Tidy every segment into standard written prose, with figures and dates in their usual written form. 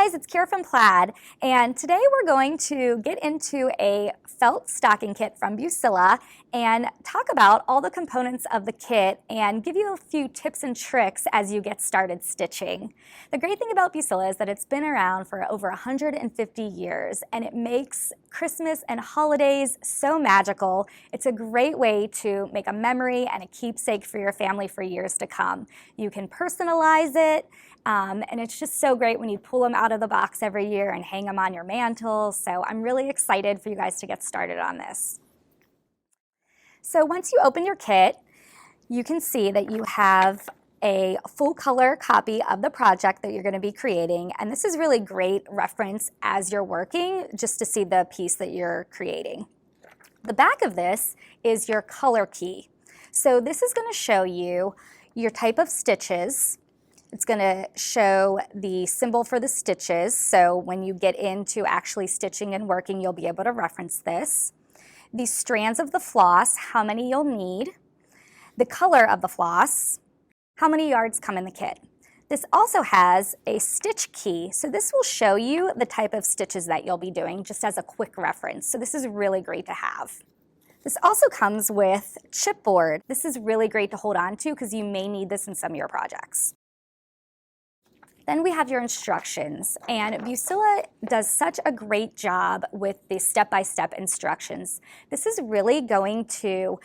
guys, it's Kira from Plaid, and today we're going to get into a felt stocking kit from Bucilla and talk about all the components of the kit and give you a few tips and tricks as you get started stitching. The great thing about Bucilla is that it's been around for over 150 years and it makes Christmas and holidays so magical. It's a great way to make a memory and a keepsake for your family for years to come. You can personalize it. And it's just so great when you pull them out of the box every year and hang them on your mantle. So I'm really excited for you guys to get started on this. So once you open your kit, you can see that you have a full color copy of the project that you're going to be creating. And this is really great reference as you're working, just to see the piece that you're creating. The back of this is your color key. So this is going to show you your type of stitches. It's going to show the symbol for the stitches, so when you get into actually stitching and working, you'll be able to reference this. The strands of the floss, how many you'll need. The color of the floss, how many yards come in the kit. This also has a stitch key, so this will show you the type of stitches that you'll be doing, just as a quick reference. So this is really great to have. This also comes with chipboard. This is really great to hold on to because you may need this in some of your projects. Then we have your instructions, and Bucilla does such a great job with the step-by-step instructions. This is really going to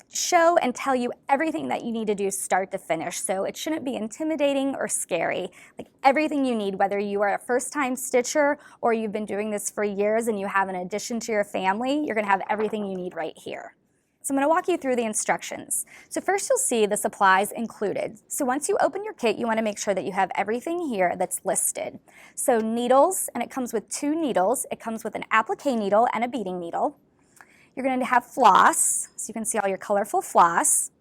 show and tell you everything that you need to do start to finish, so it shouldn't be intimidating or scary. Like everything you need, whether you are a first-time stitcher or you've been doing this for years and you have an addition to your family, you're gonna have everything you need right here. So I'm going to walk you through the instructions. So first you'll see the supplies included. So once you open your kit, you want to make sure that you have everything here that's listed. So needles, and it comes with 2 needles. It comes with an applique needle and a beading needle. You're going to have floss, so you can see all your colorful floss.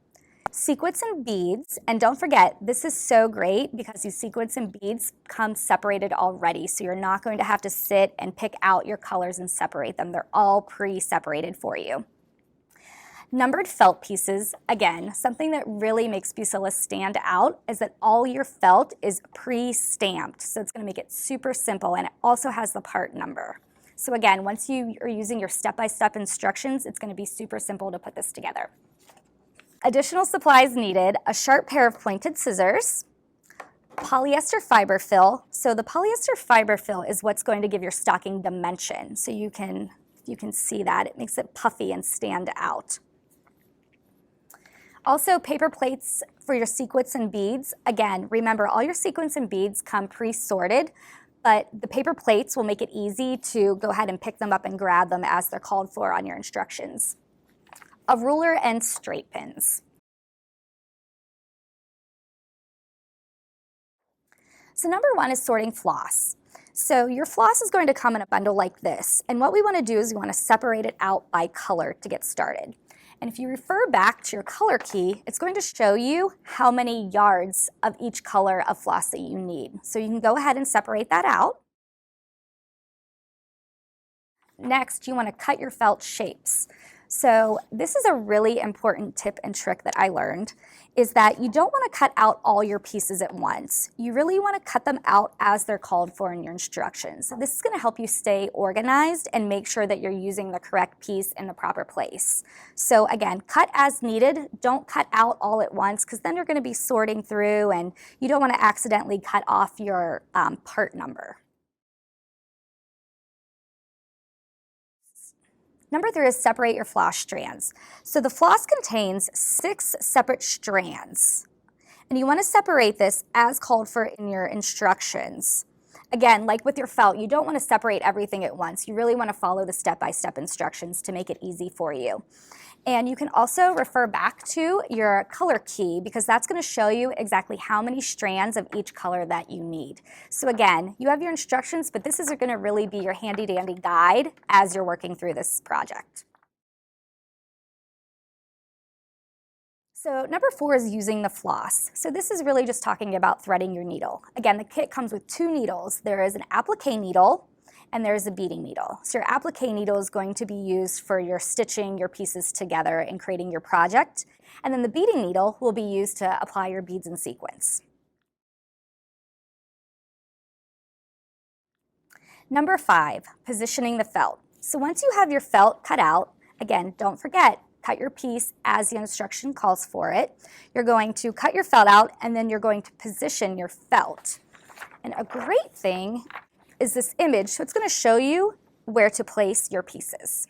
Sequins and beads, and don't forget, this is so great because these sequins and beads come separated already, so you're not going to have to sit and pick out your colors and separate them. They're all pre-separated for you. Numbered felt pieces, again, something that really makes Bucilla stand out is that all your felt is pre-stamped. So it's going to make it super simple, and it also has the part number. So again, once you are using your step-by-step instructions, it's going to be super simple to put this together. Additional supplies needed: a sharp pair of pointed scissors, polyester fiber fill. So the polyester fiber fill is what's going to give your stocking dimension. So you can see that. It makes it puffy and stand out. Also, paper plates for your sequins and beads. Again, remember, all your sequins and beads come pre-sorted, but the paper plates will make it easy to go ahead and pick them up and grab them as they're called for on your instructions. A ruler and straight pins. So number 1 is sorting floss. So your floss is going to come in a bundle like this, and what we want to do is we want to separate it out by color to get started. And if you refer back to your color key, it's going to show you how many yards of each color of floss that you need. So you can go ahead and separate that out. Next, you want to cut your felt shapes. So this is a really important tip and trick that I learned, is that you don't want to cut out all your pieces at once. You really want to cut them out as they're called for in your instructions. This is going to help you stay organized and make sure that you're using the correct piece in the proper place. So again, cut as needed. Don't cut out all at once, because then you're going to be sorting through and you don't want to accidentally cut off your part number. Number 3 is separate your floss strands. So the floss contains 6 separate strands, and you want to separate this as called for in your instructions. Again, like with your felt, you don't want to separate everything at once. You really want to follow the step-by-step instructions to make it easy for you. And you can also refer back to your color key, because that's going to show you exactly how many strands of each color that you need. So again, you have your instructions, but this is going to really be your handy-dandy guide as you're working through this project. So number 4 is using the floss. So this is really just talking about threading your needle. Again, the kit comes with 2 needles. There is an applique needle and there's a beading needle. So your applique needle is going to be used for your stitching your pieces together and creating your project. And then the beading needle will be used to apply your beads and sequins. Number 5, positioning the felt. So once you have your felt cut out, again, don't forget, cut your piece as the instruction calls for it. You're going to cut your felt out and then you're going to position your felt. And a great thing is this image, so it's going to show you where to place your pieces.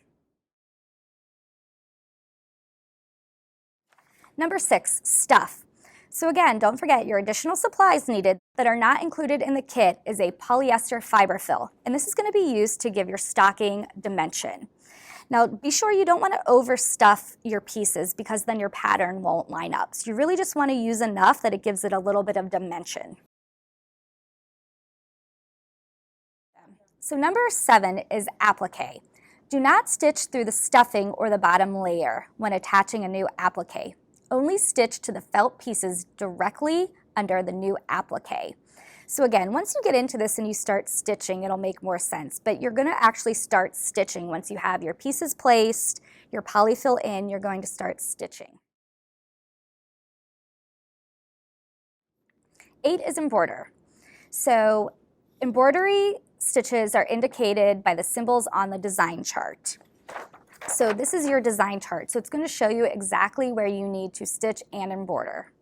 Number 6, stuff. So again, don't forget your additional supplies needed that are not included in the kit is a polyester fiber fill, and this is going to be used to give your stocking dimension. Now be sure you don't want to overstuff your pieces because then your pattern won't line up. So you really just want to use enough that it gives it a little bit of dimension. So number 7 is applique. Do not stitch through the stuffing or the bottom layer when attaching a new applique. Only stitch to the felt pieces directly under the new applique. So again, once you get into this and you start stitching, it'll make more sense, but you're going to actually start stitching once you have your pieces placed, your polyfill in, you're going to start stitching. 8 is embroider. So embroidery stitches are indicated by the symbols on the design chart. So this is your design chart. So it's going to show you exactly where you need to stitch and embroider.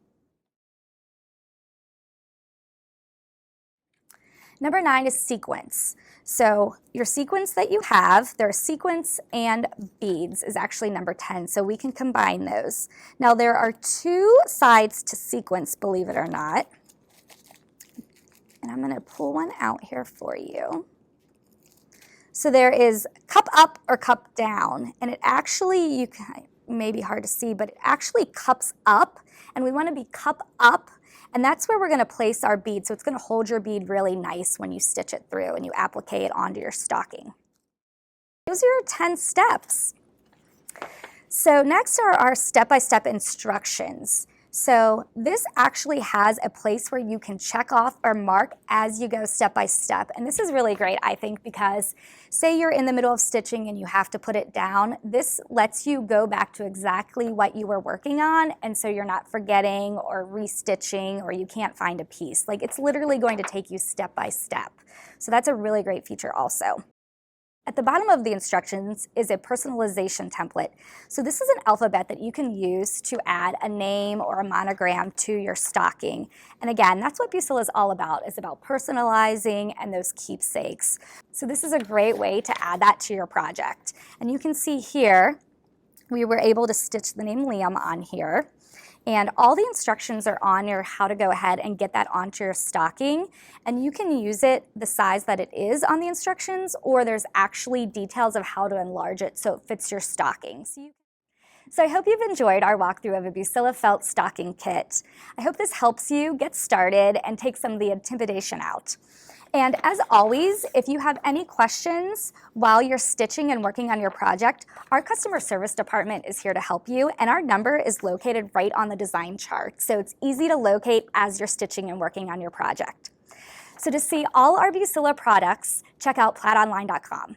Number 9 is sequence. So your sequence that you have, there's sequence and beads is actually number 10, so we can combine those. Now there are 2 sides to sequence, believe it or not. And I'm going to pull one out here for you. So there is cup up or cup down, and it actually, it may be hard to see, but it actually cups up, and we want to be cup up, and that's where we're going to place our bead. So it's going to hold your bead really nice when you stitch it through and you applique it onto your stocking. Those are your 10 steps. So next are our step-by-step instructions. So this actually has a place where you can check off or mark as you go step by step. And this is really great, I think, because say you're in the middle of stitching and you have to put it down, this lets you go back to exactly what you were working on, and so you're not forgetting or restitching or you can't find a piece. Like, it's literally going to take you step by step. So that's a really great feature also. At the bottom of the instructions is a personalization template. So this is an alphabet that you can use to add a name or a monogram to your stocking. And again, that's what Bucilla is all about, is about personalizing and those keepsakes. So this is a great way to add that to your project. And you can see here, we were able to stitch the name Liam on here. And all the instructions are on your how to go ahead and get that onto your stocking. And you can use it the size that it is on the instructions, or there's actually details of how to enlarge it so it fits your stocking. So I hope you've enjoyed our walkthrough of a Bucilla felt stocking kit. I hope this helps you get started and take some of the intimidation out. And as always, if you have any questions while you're stitching and working on your project, our customer service department is here to help you, and our number is located right on the design chart. So it's easy to locate as you're stitching and working on your project. So to see all our Bucilla products, check out plattonline.com.